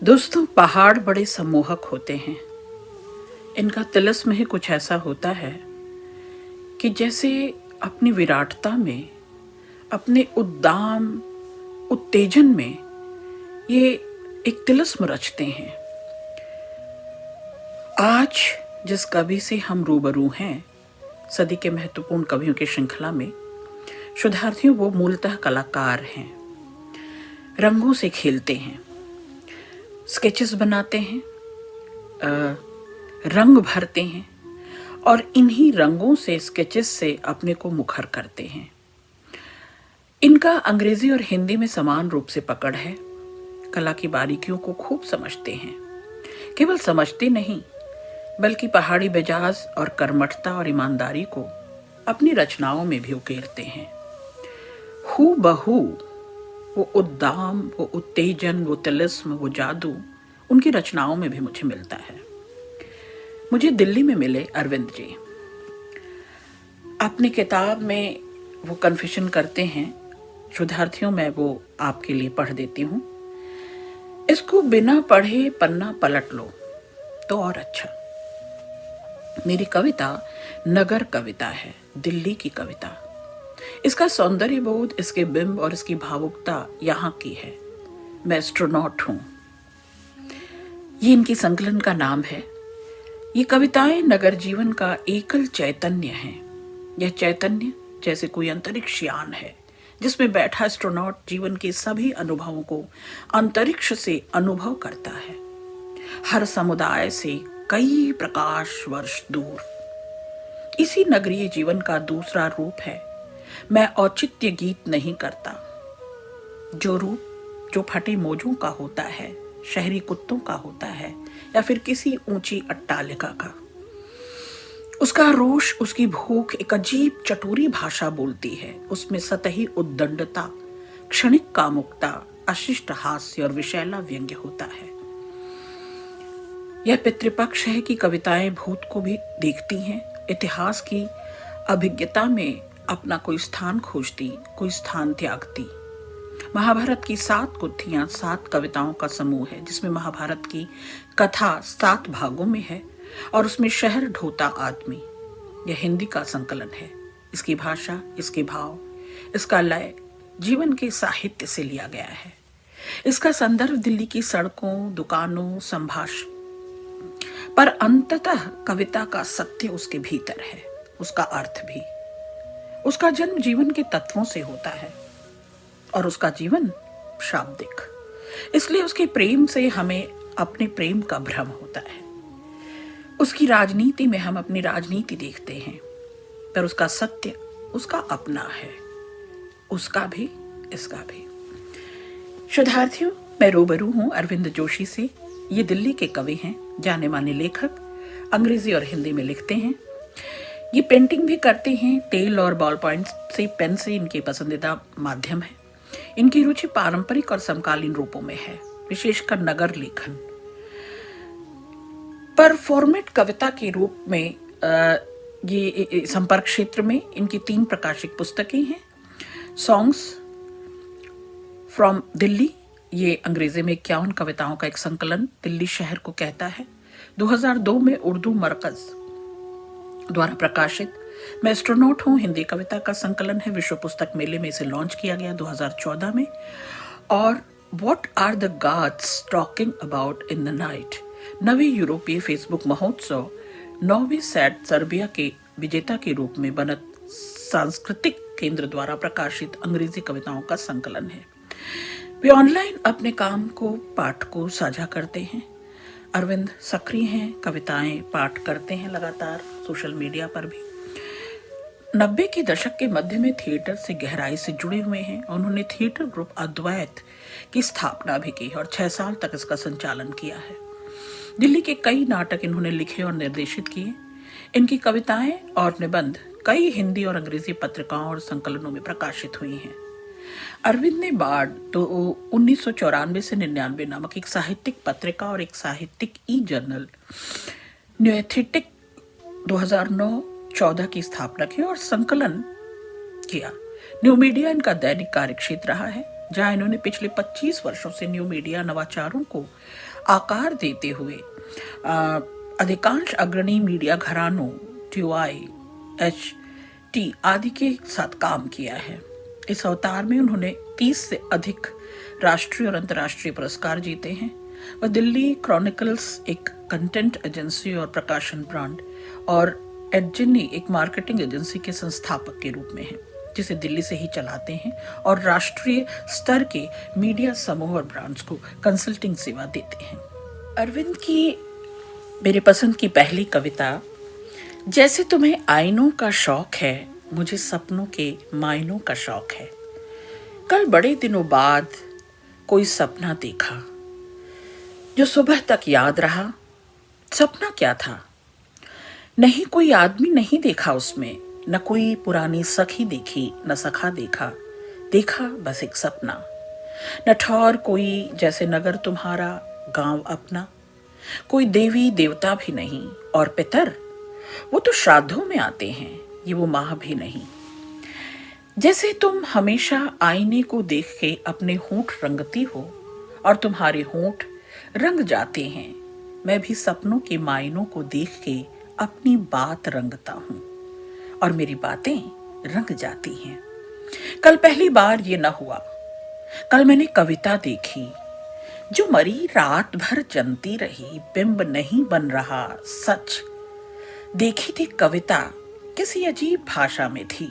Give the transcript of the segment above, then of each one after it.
दोस्तों, पहाड़ बड़े सम्मोहक होते हैं। इनका तिलिस्म ही कुछ ऐसा होता है कि जैसे अपनी विराटता में, अपने उद्दाम उत्तेजन में ये एक तिलिस्म रचते हैं। आज जिस कवि से हम रूबरू हैं, सदी के महत्वपूर्ण कवियों की श्रृंखला में, शोधार्थियों वो मूलतः कलाकार हैं। रंगों से खेलते हैं, स्केचेस बनाते हैं, रंग भरते हैं और इन्हीं रंगों से, स्केचेस से अपने को मुखर करते हैं। इनका अंग्रेजी और हिंदी में समान रूप से पकड़ है। कला की बारीकियों को खूब समझते हैं। केवल समझते नहीं, बल्कि पहाड़ी मिजाज और कर्मठता और ईमानदारी को अपनी रचनाओं में भी उकेरते हैं। हू बहू वो उद्दाम, वो उत्तेजन, वो तिलिस्म, वो जादू उनकी रचनाओं में भी मुझे मिलता है। मुझे दिल्ली में मिले अरविंद जी। अपनी किताब में वो कन्फेशन करते हैं, शोधार्थियों में वो आपके लिए पढ़ देती हूँ। इसको बिना पढ़े पन्ना पलट लो तो और अच्छा। मेरी कविता नगर कविता है, दिल्ली की कविता। इसका सौंदर्य बोध, इसके बिंब और इसकी भावुकता यहाँ की है। मैं एस्ट्रोनॉट हूँ, ये इनकी संकलन का नाम है। ये कविताएं नगर जीवन का एकल चैतन्य है। यह चैतन्य जैसे कोई अंतरिक्ष यान है, जिसमें बैठा एस्ट्रोनॉट जीवन के सभी अनुभवों को अंतरिक्ष से अनुभव करता है, हर समुदाय से कई प्रकाश वर्ष दूर। इसी नगरीय जीवन का दूसरा रूप है। मैं औचित्य गीत नहीं करता। जो रूप जो फटे मोजों का होता है, शहरी कुत्तों का होता है या फिर किसी ऊंची अट्टालिका का, उसका रोष, उसकी भूख एक अजीब चटोरी भाषा बोलती है। उसमें सतही उद्दंडता, क्षणिक कामुकता, अशिष्ट हास्य और विषैला व्यंग्य होता है। यह पितृपक्ष है कि कविताएं भूत को भी देखती हैं, इतिहास की अभिज्ञता में अपना कोई स्थान खोजती, कोई स्थान त्यागती। महाभारत की 7 गुत्थियां 7 कविताओं का समूह है, जिसमें महाभारत की कथा 7 भागों में है और उसमें शहर ढोता आदमी। यह हिंदी का संकलन है। इसकी भाषा, इसके भाव, इसका लय जीवन के साहित्य से लिया गया है। इसका संदर्भ दिल्ली की सड़कों, दुकानों, संभाषण, पर अंततः कविता का सत्य उसके भीतर है, उसका अर्थ भी। उसका जन्म जीवन के तत्वों से होता है और उसका जीवन शाब्दिक। इसलिए उसके प्रेम से हमें अपने प्रेम का भ्रम होता है। उसकी राजनीति में हम अपनी राजनीति देखते हैं, पर उसका सत्य उसका अपना है, उसका भी, इसका भी। शोधार्थियों, मैं रूबरू हूं अरविंद जोशी से। ये दिल्ली के कवि हैं, जाने माने लेखक, अंग्रेजी और हिंदी में लिखते हैं। ये पेंटिंग भी करते हैं, तेल और बॉल पॉइंट से, पेन से इनके पसंदीदा माध्यम है। इनकी रुचि पारंपरिक और समकालीन रूपों में है, विशेषकर नगर लेखन। पर फॉर्मेट कविता के रूप में ये संपर्क क्षेत्र में इनकी 3 प्रकाशित पुस्तकें हैं। सॉन्ग्स फ्रॉम दिल्ली, ये अंग्रेजी में 51 कविताओं का एक संकलन दिल्ली शहर को कहता है। 2002 में उर्दू मरकज द्वारा प्रकाशित मैं एस्ट्रोनॉट हूँ, हिंदी कविता का संकलन है। विश्व पुस्तक मेले में इसे लॉन्च किया गया 2014 में। और what are the gods talking about in the night, नवे यूरोपीय फेसबुक महोत्सव नोवी सैड सर्बिया के विजेता के रूप में बनत सांस्कृतिक केंद्र द्वारा प्रकाशित अंग्रेजी कविताओं का संकलन है। वे ऑनलाइन अपने काम को, पाठ को साझा करते हैं। अरविंद सक्रिय हैं, कविताएं पाठ करते हैं लगातार सोशल मीडिया पर भी। 90 के दशक के मध्य में थिएटर से गहराई से जुड़े हुए हैं। उन्होंने थिएटर ग्रुप अद्वैत की स्थापना भी की और 6 साल तक इसका संचालन किया है। दिल्ली के कई नाटक इन्होंने लिखे और निर्देशित किए। इनकी कविताएं और निबंध कई हिंदी और अंग्रेजी पत्रिकाओं और संकलनों में प्रकाशित हुई हैं। अरविंद ने बाढ़ तो 1994 से 99 नामक एक साहित्यिक पत्रिका और एक साहित्यिक ई जर्नल न्यूएथेटिक 2009-14 की स्थापना की और संकलन किया। न्यू मीडिया इनका दैनिक कार्य क्षेत्र रहा है, जहां इन्होंने पिछले 25 वर्षों से न्यू मीडिया नवाचारों को आकार देते हुए अधिकांश अग्रणी मीडिया घरानों TY, HT आदि के साथ काम किया है। इस अवतार में उन्होंने 30 से अधिक राष्ट्रीय और अंतर्राष्ट्रीय पुरस्कार जीते हैं। वह दिल्ली क्रॉनिकल्स एक कंटेंट एजेंसी और प्रकाशन ब्रांड और एडजिनी एक मार्केटिंग एजेंसी के संस्थापक के रूप में हैं, जिसे दिल्ली से ही चलाते हैं और राष्ट्रीय स्तर के मीडिया समूह और ब्रांड्स को कंसल्टिंग सेवा देते हैं। अरविंद की मेरे पसंद की पहली कविता, जैसे तुम्हें आईनों का शौक है, मुझे सपनों के मायनों का शौक है। कल बड़े दिनों बाद कोई सपना देखा जो सुबह तक याद रहा। सपना क्या था? नहीं कोई आदमी नहीं देखा उसमें, न कोई पुरानी सखी देखी, न सखा देखा। देखा बस एक सपना। न ठौर कोई जैसे नगर तुम्हारा, गांव अपना। कोई देवी देवता भी नहीं और पितर, वो तो श्राद्धों में आते हैं, ये वो माह भी नहीं। जैसे तुम हमेशा आईने को देख के अपने होंठ रंगती हो और तुम्हारे होंठ रंग जाते हैं, मैं भी सपनों के मायनों को देख के अपनी बात रंगता हूं और मेरी बातें रंग जाती हैं। कल पहली बार ये न हुआ। कल मैंने कविता देखी जो मरी रात भर जनती रही, बिंब नहीं बन रहा सच। देखी थी कविता किसी अजीब भाषा में थी,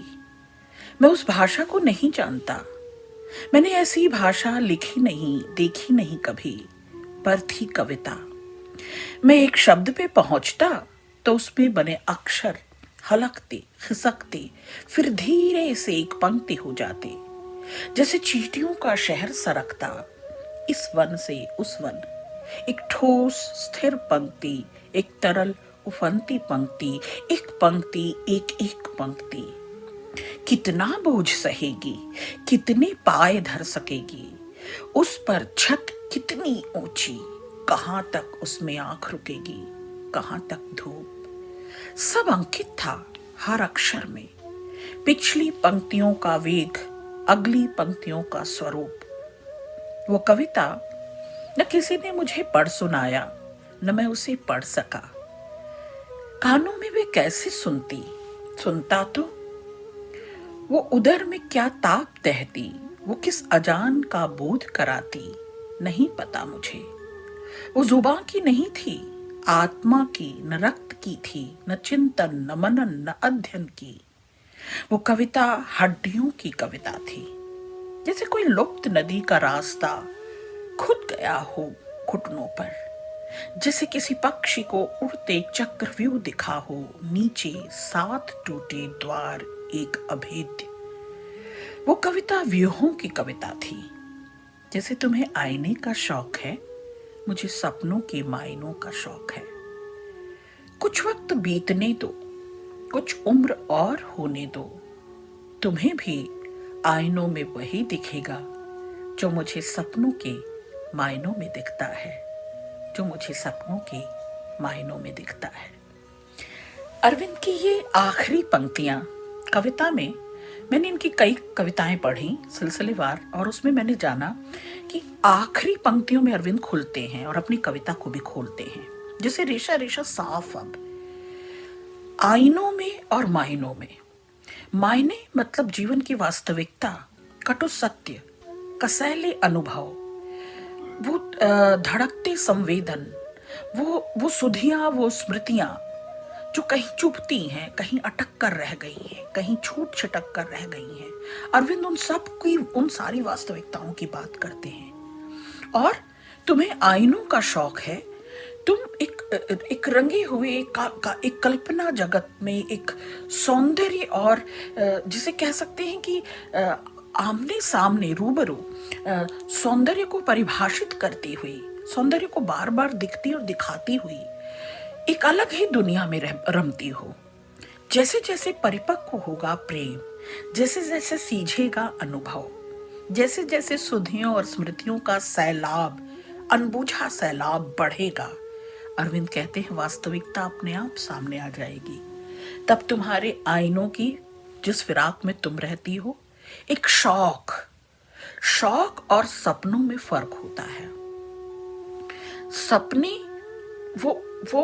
मैं उस भाषा को नहीं जानता। मैंने ऐसी भाषा लिखी नहीं, देखी नहीं कभी, पर थी कविता। मैं एक शब्द पे पहुंचता तो उसमें बने अक्षर हलकते खिसकते, फिर धीरे से एक पंक्ति हो जाते। जैसे चींटियों का शहर सरकता इस वन से उस वन। एक ठोस स्थिर पंक्ति, एक तरल उफनती पंक्ति, एक पंक्ति एक एक पंक्ति। कितना बोझ सहेगी, कितने पाए धर सकेगी, उस पर छत कितनी ऊंची, कहां तक उसमें आंख रुकेगी, कहां तक धूप। सब अंकित था हर अक्षर में, पिछली पंक्तियों का वेग, अगली पंक्तियों का स्वरूप। वो कविता न किसी ने मुझे पढ़ सुनाया, न मैं उसे पढ़ सका। कानों में वे कैसे सुनती, सुनता तो वो उदर में क्या ताप दहती, वो किस अजान का बोध कराती, नहीं पता मुझे। वो जुबां की नहीं थी, आत्मा की, न रक्त की थी, न चिंतन न मनन न अध्ययन की। वो कविता हड्डियों की कविता थी, जैसे कोई लुप्त नदी का रास्ता खुद गया हो घुटनों पर। जैसे किसी पक्षी को उड़ते चक्रव्यूह दिखा हो, नीचे 7 टूटे द्वार एक अभेद्य। वो कविता व्यूहों की कविता थी। जैसे तुम्हें आईने का शौक है, मुझे सपनों के मायनों का शौक है। कुछ वक्त बीतने दो, कुछ उम्र और होने दो, तुम्हें भी आईनों में वही दिखेगा जो मुझे सपनों के मायनों में दिखता है, जो मुझे सपनों के मायनों में दिखता है। अरविंद की ये आखिरी पंक्तियां कविता में, मैंने इनकी कई कविताएं पढ़ी सिलसिलेवार, और उसमें मैंने जाना कि आखिरी पंक्तियों में अरविंद खुलते हैं और अपनी कविता को भी खोलते हैं, जैसे रेशा रेशा साफ। अब आईनों में और मायनों में, मायने मतलब जीवन की वास्तविकता, कटु सत्य, कसैले अनुभव, वो धड़कते संवेदन, वो सुधियां, वो स्मृतियां जो कहीं चुभती हैं, कहीं अटक कर रह गई हैं, कहीं छूट छिटक कर रह गई हैं। अरविंद उन सब की, उन सारी वास्तविकताओं की बात करते हैं। और तुम्हें आईनों का शौक है, तुम एक रंगे हुए एक कल्पना जगत में एक सौंदर्य और जिसे कह सकते हैं कि आमने सामने रूबरू सौंदर्य को परिभाषित करती हुई, सौंदर्य को बार बार दिखती और दिखाती हुई एक अलग ही दुनिया में रमती हो। जैसे जैसे परिपक्व होगा प्रेम, जैसे जैसे सीझेगा अनुभव, जैसे जैसे सुधियों और स्मृतियों का सैलाब, अनबूझा सैलाब बढ़ेगा, अरविंद कहते हैं वास्तविकता अपने आप सामने आ जाएगी। तब तुम्हारे आईनों की, जिस फिराक में तुम रहती हो, एक शौक शौक और सपनों में फर्क होता है। सपने वो वो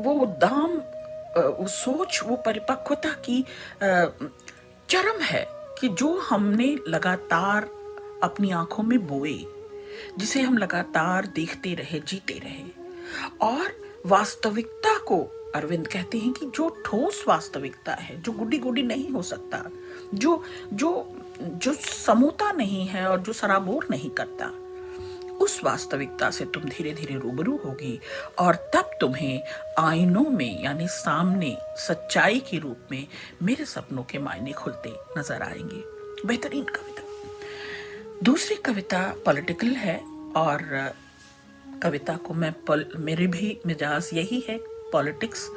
वो दाम, वो सोच, वो परिपक्वता की चरम है कि जो हमने लगातार अपनी आंखों में बोए, जिसे हम लगातार देखते रहे, जीते रहे। और वास्तविकता को अरविंद कहते हैं कि जो ठोस वास्तविकता है, जो गुड्डी गुड्डी नहीं हो सकता, जो जो जो समोता नहीं है और जो सराबोर नहीं करता, उस वास्तविकता से तुम धीरे धीरे रूबरू होगी और तब तुम्हें आईनों में यानी सामने सच्चाई के रूप में मेरे सपनों के मायने खुलते नजर आएंगे। बेहतरीन कविता। दूसरी कविता पॉलिटिकल है और कविता को मैं मेरे भी मिजाज यही है, पॉलिटिक्स,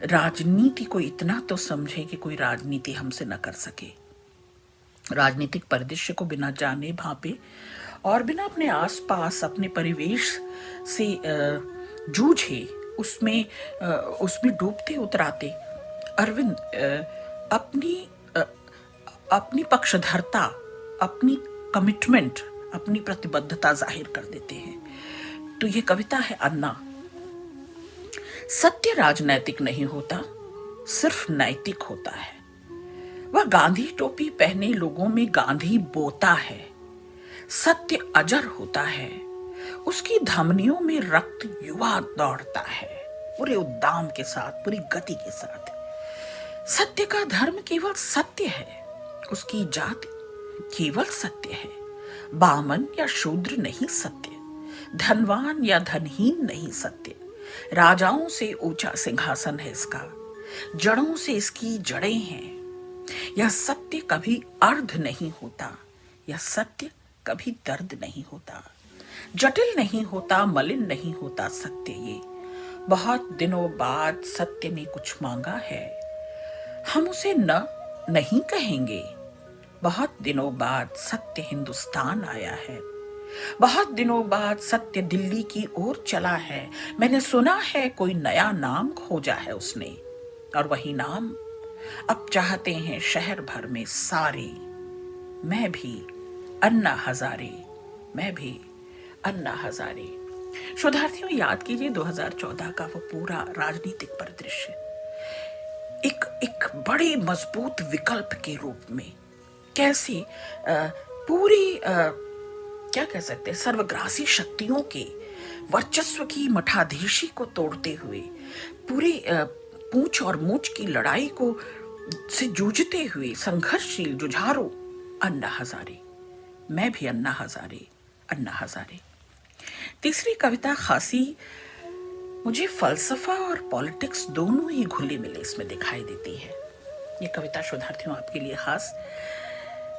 राजनीति को इतना तो समझे कि कोई राजनीति हमसे न कर सके, राजनीतिक परिदृश्य को बिना जाने भापे और बिना अपने आसपास अपने परिवेश से जूझे, उसमें डूबते उतराते अरविंद अपनी पक्षधरता, अपनी कमिटमेंट, अपनी प्रतिबद्धता जाहिर कर देते हैं। तो ये कविता है अन्ना। सत्य राजनैतिक नहीं होता, सिर्फ नैतिक होता है। वह गांधी टोपी पहने लोगों में गांधी बोता है। सत्य अजर होता है, उसकी धमनियों में रक्त युवा दौड़ता है, पूरे उद्दाम के साथ, पूरी गति के साथ। सत्य का धर्म केवल सत्य है, उसकी जाति केवल सत्य है। बामन या शूद्र नहीं सत्य, धनवान या धनहीन नहीं सत्य। राजाओं से ऊंचा सिंहासन है इसका, जड़ों से इसकी जड़ें हैं। यह सत्य कभी अर्ध नहीं होता, यह सत्य कभी दर्द नहीं होता। जटिल नहीं होता, मलिन नहीं होता सत्य ये। बहुत दिनों बाद सत्य ने कुछ मांगा है, हम उसे नहीं कहेंगे। बहुत दिनों बाद सत्य हिंदुस्तान आया है। बहुत दिनों बाद सत्य दिल्ली की ओर चला है। मैंने सुना है कोई नया नाम खोजा है उसने, और वही नाम अब चाहते हैं शहर भर में सारे। मैं भी अन्ना हजारे, मैं भी अन्ना हजारे। शोधार्थियों, याद कीजिए 2014 का वो पूरा राजनीतिक परिदृश्य एक बड़े मजबूत विकल्प के रूप में कैसे पूरी क्या कह सकते हैं, सर्वग्रासी शक्तियों के वर्चस्व की मठाधीशी को तोड़ते हुए, पूरे पूंछ और मूछ की लड़ाई को से जूझते हुए संघर्षशील जुझारू अन्ना हजारे। मैं भी अन्ना हजारे, अन्ना हजारे। तीसरी कविता खासी मुझे फलसफा और पॉलिटिक्स दोनों ही घुले मिले इसमें दिखाई देती है। ये कविता शोधार्थियों आपके लिए खास।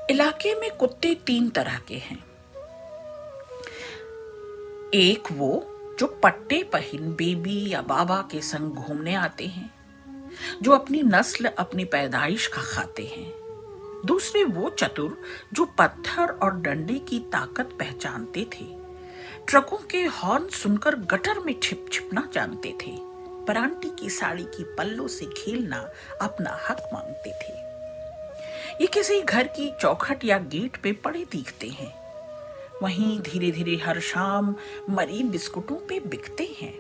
इलाके में कुत्ते 3 तरह के हैं। एक वो जो पट्टे पहन बेबी या बाबा के संग घूमने आते हैं, जो अपनी नस्ल, अपनी पैदाइश का खाते हैं। दूसरे वो चतुर जो पत्थर और डंडे की ताकत पहचानते थे, ट्रकों के हॉर्न सुनकर गटर में छिपना जानते थे, पर आंटी की साड़ी की पल्लों से खेलना अपना हक मांगते थे। ये किसी घर की चौखट या गेट पे पड़े दिखते हैं, वहीं धीरे धीरे हर शाम मरी बिस्कुटों पे बिकते हैं।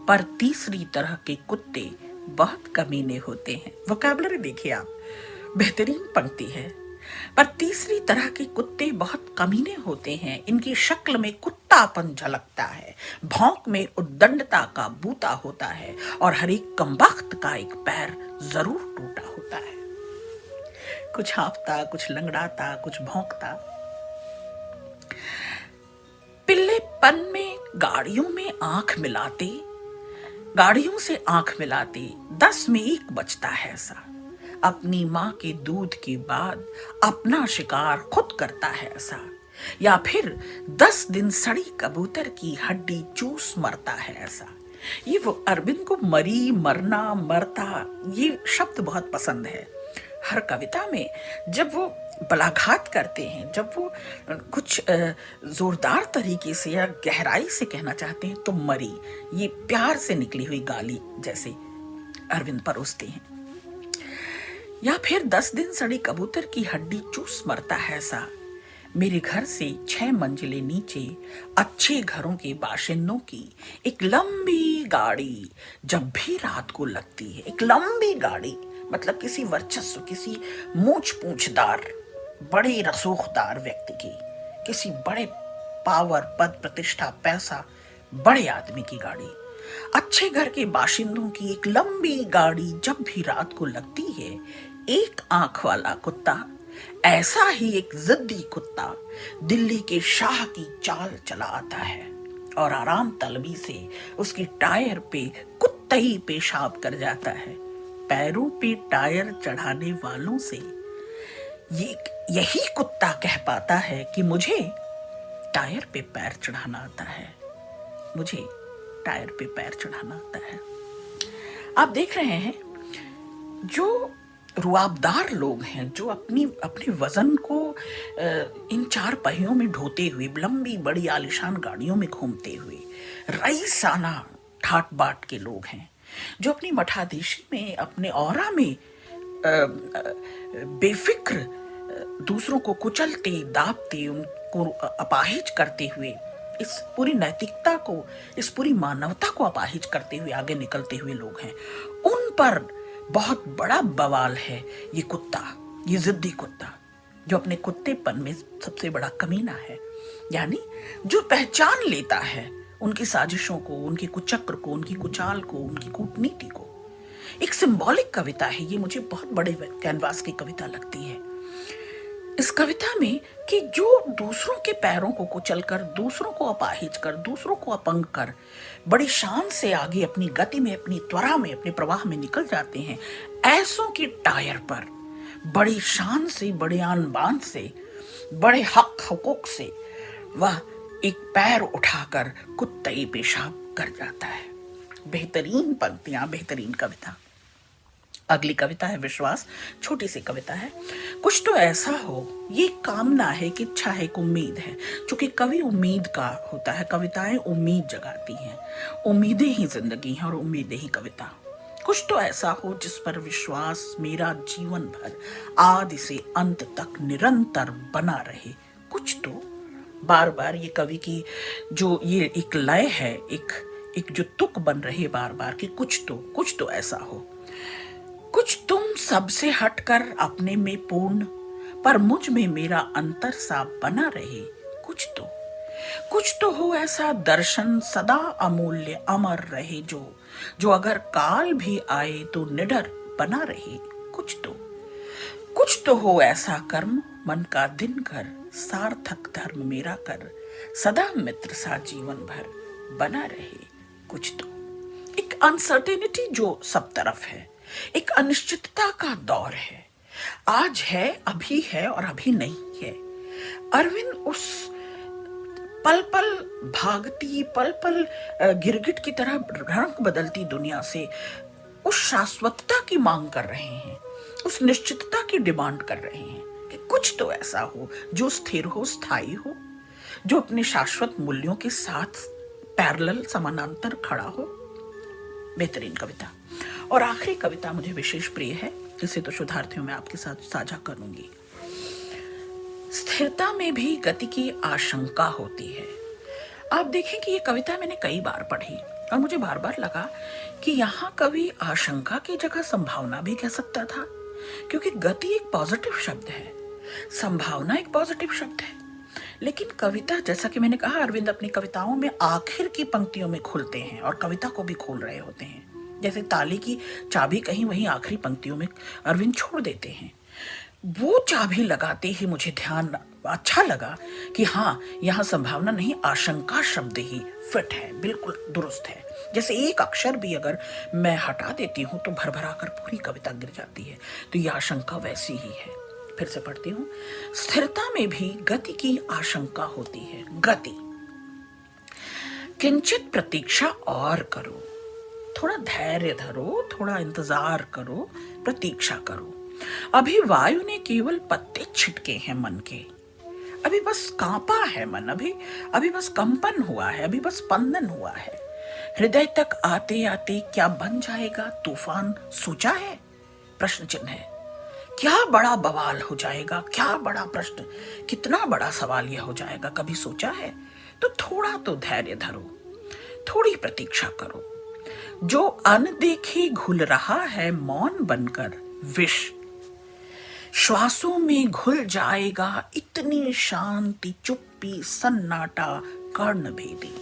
पर तीसरी तरह के कुत्ते बहुत कमीने होते हैं। वोकैबुलरी देखिए आप, बेहतरीन पंक्ति है। पर तीसरी तरह के कुत्ते बहुत कमीने होते हैं। इनकी शक्ल में कुत्तापन झलकता है, भौंक में उद्दंडता का बूता होता है, और हर एक कमबख्त का एक पैर जरूर टूटा होता है। कुछ हाँफता, कुछ लंगड़ाता, कुछ भौंकता। पिल्लेपन में गाड़ियों से आंख मिलाते 10 में 1 बचता है ऐसा। अपनी माँ के दूध के बाद अपना शिकार खुद करता है ऐसा। या फिर 10 दिन सड़ी कबूतर की हड्डी चूस मरता है ऐसा। ये वो अरविंद को मरी, मरना, मरता, ये शब्द बहुत पसंद है। हर कविता में जब वो बलाघात करते हैं, जब वो कुछ जोरदार तरीके से या गहराई से कहना चाहते हैं, तो मरी, ये प्यार से निकली हुई गाली जैसे अरविंद परोसते हैं। या फिर 10 दिन सड़ी कबूतर की हड्डी चूस मरता है सा। मेरे घर से 6 मंजिलें नीचे अच्छे घरों के बाशिंदों की एक लंबी गाड़ी जब भी रात को लगती है। एक लंबी गाड़ी मतलब किसी वर्चस्व, किसी मूछ पूछदार, बड़े रसूखदार व्यक्ति की, किसी बड़े पावर, पद, प्रतिष्ठा, पैसा, बड़े आदमी की गाड़ी, अच्छे घर के बाशिंदों की एक लंबी गाड़ी जब भी रात को लगती है, एक आंख वाला कुत्ता, ऐसा ही एक जिद्दी कुत्ता दिल्ली के शाह की चाल चला आता है और आराम तलबी से उसकी टायर पे कुत्तई पेशाब कर जाता है। पैरों पे टायर चढ़ाने वालों से यही कुत्ता कह पाता है कि मुझे टायर पे पैर चढ़ाना आता है, मुझे टायर पे पैर चढ़ाना आता है। आप देख रहे हैं जो रुआबदार लोग हैं, जो अपने वजन को इन 4 पहियों में ढोते हुए, लंबी बड़ी आलिशान गाड़ियों में घूमते हुए रईसाना ठाट बाट के लोग हैं, जो अपनी मठाधीशी में, अपने औरा में बेफिक्र दूसरों को कुचलते, दाबते, उनको अपाहिज करते हुए, इस पूरी नैतिकता को, इस पूरी मानवता को अपाहिज करते हुए आगे निकलते हुए लोग हैं, उन पर बहुत बड़ा बवाल है ये कुत्ता, ये जिद्दी कुत्ता, जो अपने कुत्तेपन में सबसे बड़ा कमीना है। यानी जो पहचान लेता है उनकी साजिशों को, उनके कुचक्र को, उनकी कुचाल को, उनकी कूटनीति को। एक सिंबॉलिक कविता है ये, मुझे बहुत बड़े कैनवास की कविता लगती है इस कविता में, कि जो दूसरों के पैरों को कुचलकर, दूसरों को अपाहिज कर, दूसरों को अपंग कर बड़ी शान से आगे अपनी गति में, अपनी त्वरा में, अपने प्रवाह में निकल जाते हैं, ऐसों की टायर पर बड़ी शान से, बड़े आन बान से, बड़े हक हुकूक से वह एक पैर उठाकर कुत्तई पेशाब कर जाता है। बेहतरीन पंक्तियां, बेहतरीन कविता। अगली कविता है विश्वास, छोटी सी कविता है। कुछ तो ऐसा हो, ये कामना है कि इच्छा है, एक उम्मीद है। चूंकि कवि उम्मीद का होता है, कविताएं उम्मीद जगाती हैं, उम्मीदें ही जिंदगी हैं और उम्मीदें ही कविता। कुछ तो ऐसा हो जिस पर विश्वास मेरा जीवन भर आदि से अंत तक निरंतर बना रहे। कुछ तो, बार बार ये कवि की जो ये एक लय है, एक जो तुक बन रही बार बार कि कुछ तो ऐसा हो। कुछ तुम सबसे हटकर अपने में पूर्ण, पर मुझ में मेरा अंतर सा बना रहे। कुछ तो हो ऐसा दर्शन सदा अमूल्य अमर रहे, जो अगर काल भी आए तो निडर बना रहे। कुछ तो हो ऐसा कर्म मन का दिन कर, सार्थक धर्म मेरा कर, सदा मित्र सा जीवन भर बना रहे। कुछ तो एक अनसर्टेनिटी जो सब तरफ है, एक अनिश्चितता का दौर है, आज है, अभी है और अभी नहीं है। अरविंद उस पल पल भागती, पल पल गिरगिट की तरह रंग बदलती दुनिया से उस शाश्वतता की मांग कर रहे हैं, उस निश्चितता की डिमांड कर रहे हैं कि कुछ तो ऐसा हो जो स्थिर हो, स्थायी हो, जो अपने शाश्वत मूल्यों के साथ पैरेलल, समानांतर खड़ा हो। बेहतरीन कविता। और आखिरी कविता मुझे विशेष प्रिय है, इसे तो शुद्धार्थियों में आपके साथ साझा करूंगी। स्थिरता में भी गति की आशंका होती है। आप देखें कि ये कविता मैंने कई बार पढ़ी और मुझे बार बार लगा कि यहाँ कवि आशंका की जगह संभावना भी कह सकता था, क्योंकि गति एक पॉजिटिव शब्द है, संभावना एक पॉजिटिव शब्द है। लेकिन कविता, जैसा कि मैंने कहा, अरविंद अपनी कविताओं में आखिर की पंक्तियों में खुलते हैं और कविता को भी खोल रहे होते हैं। जैसे ताले की चाबी कहीं वहीं आखिरी पंक्तियों में अरविंद छोड़ देते हैं। वो चाबी लगाते ही मुझे ध्यान अच्छा लगा कि हाँ, यहाँ संभावना नहीं, आशंका शब्द ही फिट है, बिल्कुल दुरुस्त है। जैसे एक अक्षर भी अगर मैं हटा देती हूँ तो भरभरा कर पूरी कविता गिर जाती है, तो यह आशंका वैसी ही है। फिर से पढ़ती हूँ। स्थिरता में भी गति की आशंका होती है। गति, किंचित प्रतीक्षा और करो, थोड़ा धैर्य धरो, थोड़ा इंतजार करो, प्रतीक्षा करो। अभी वायु ने केवल पत्ते छिटके हैं मन के, अभी बस कांपा है मन, अभी बस कंपन हुआ है, अभी बस स्पंदन हुआ है। हृदय तक आते आते क्या बन जाएगा तूफान, सोचा है? प्रश्न चिन्ह है। क्या बड़ा बवाल हो जाएगा, क्या बड़ा प्रश्न, कितना बड़ा सवाल यह हो जाएगा, कभी सोचा है? तो थोड़ा तो धैर्य धरो, थोड़ी प्रतीक्षा करो। जो अनदेखे घुल रहा है मौन बनकर विष, श्वासों में घुल जाएगा इतनी शांति, चुप्पी सन्नाटा कर्ण भेदी।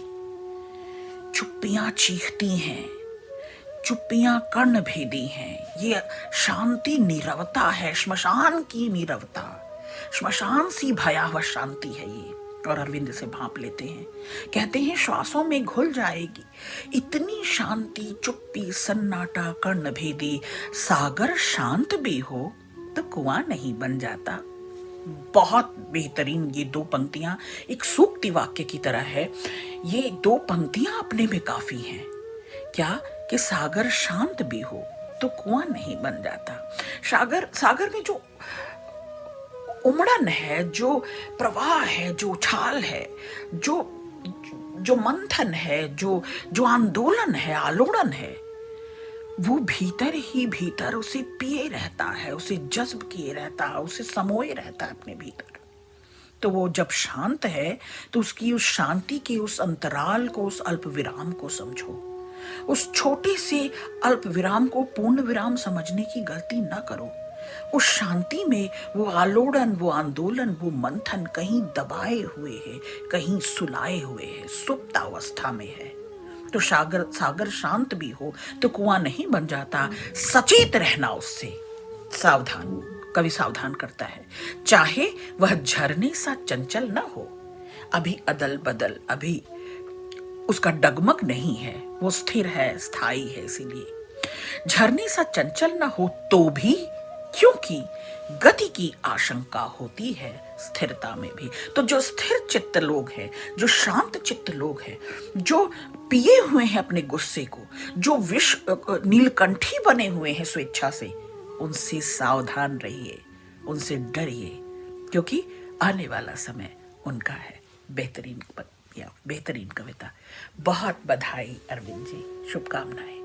चुप्पियां चीखती हैं, चुप्पियां कर्ण भेदी हैं। ये शांति नीरवता है, श्मशान की नीरवता, श्मशान सी भयावह शांति है ये। और अरविंद से भांप लेते हैं, कहते हैं श्वासों में घुल जाएगी इतनी शांति, चुप्पी सन्नाटा कर्ण भेदी। सागर शांत भी हो तो कुआं नहीं बन जाता। बहुत बेहतरीन ये दो पंक्तियां एक सूक्ति वाक्य की तरह है। ये दो पंक्तियां अपने में काफी हैं। क्या कि सागर शांत भी हो तो कुआं नहीं बन जाता। सागर में जो उमड़न है, जो प्रवाह है, जो उछाल है, जो मंथन है, जो आंदोलन है, आलोड़न है, वो भीतर ही भीतर उसे पिए रहता है, उसे जज्ब किए रहता है, उसे समोए रहता है अपने भीतर। तो वो जब शांत है तो उसकी उस शांति के उस अंतराल को, उस अल्प विराम को समझो। उस छोटे से अल्प विराम को पूर्ण विराम समझने की गलती न करो। उस शांति में वो आलोड़न, वो आंदोलन, वो मंथन कहीं दबाए हुए है, कहीं सुलाए हुए है, सुप्त अवस्था में है। तो सागर शांत भी हो तो कुआं नहीं बन जाता। सचेत रहना उससे, सावधान, कवि सावधान करता है। चाहे वह झरने सा चंचल न हो, अभी अदल बदल, अभी उसका डगमग नहीं है, वो स्थिर है, स्थायी है। इसीलिए झरने सा चंचल न हो तो भी, क्योंकि गति की आशंका होती है स्थिरता में भी। तो जो स्थिर चित्त लोग हैं, जो शांत चित्त लोग हैं, जो पिए हुए हैं अपने गुस्से को, जो विष नीलकंठी बने हुए हैं स्वेच्छा से, उनसे सावधान रहिए, उनसे डरिए, क्योंकि आने वाला समय उनका है। बेहतरीन कविता। बहुत बधाई अरविंद जी, शुभकामनाएं।